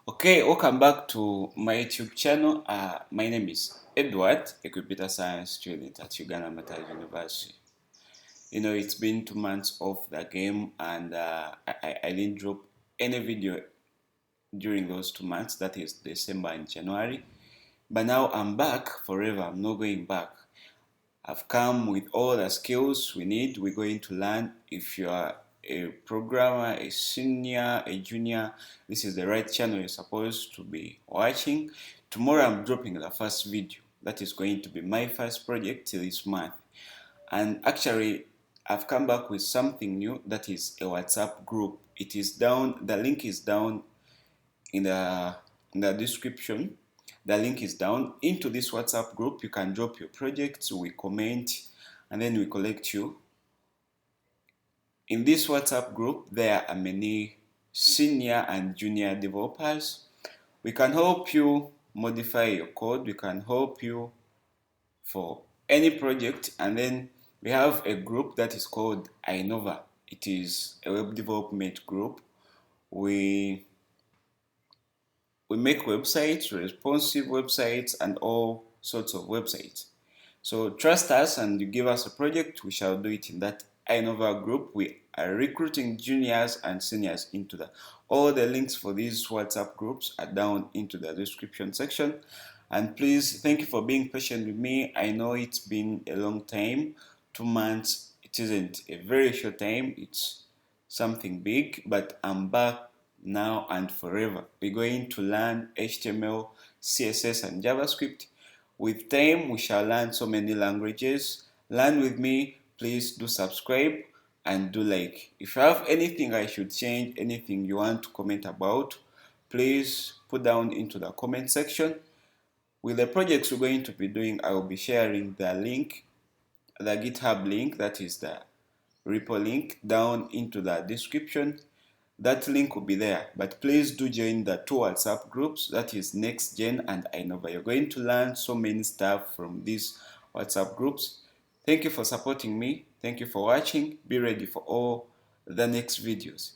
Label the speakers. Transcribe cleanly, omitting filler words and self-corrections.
Speaker 1: Okay, welcome back to my YouTube channel. My name is Edward, a computer science student at Uganda Matters University. It's been 2 months off the game, and I didn't drop any video during those 2 months, that is December and January. But now I'm back forever, I'm not going back. I've come with all the skills we need. We're going to learn. If you are a programmer, a senior, a junior, this is the right channel you're supposed to be watching. Tomorrow I'm dropping the first video. That is going to be my first project this month. And actually, I've come back with something new, that is a WhatsApp group. It is down, the link is down in the description. The link is down. Into this WhatsApp group, you can drop your projects, we comment, and then we collect you. In this WhatsApp group, there are many senior and junior developers. We can help you modify your code. We can help you for any project. And then we have a group that is called Innova. It is a web development group. We make websites, responsive websites, and all sorts of websites. So trust us, and you give us a project, we shall do it in that Innova group. We are recruiting juniors and seniors into that. All the links for these WhatsApp groups are down into the description section. And please, thank you for being patient with me. I know it's been a long time. 2 months, it isn't a very short time. It's something big, but I'm back now and forever. We're going to learn HTML, CSS, and JavaScript. With time, we shall learn so many languages. Learn with me. Please do subscribe and do like. If you have anything I should change, anything you want to comment about, please put down into the comment section. With the projects we're going to be doing, I will be sharing the link, the GitHub link, that is the repo link, down into the description. That link will be there, but please do join the two WhatsApp groups, that is NextGen and Innova. You're going to learn so many stuff from these WhatsApp groups. Thank you for supporting me. Thank you for watching. Be ready for all the next videos.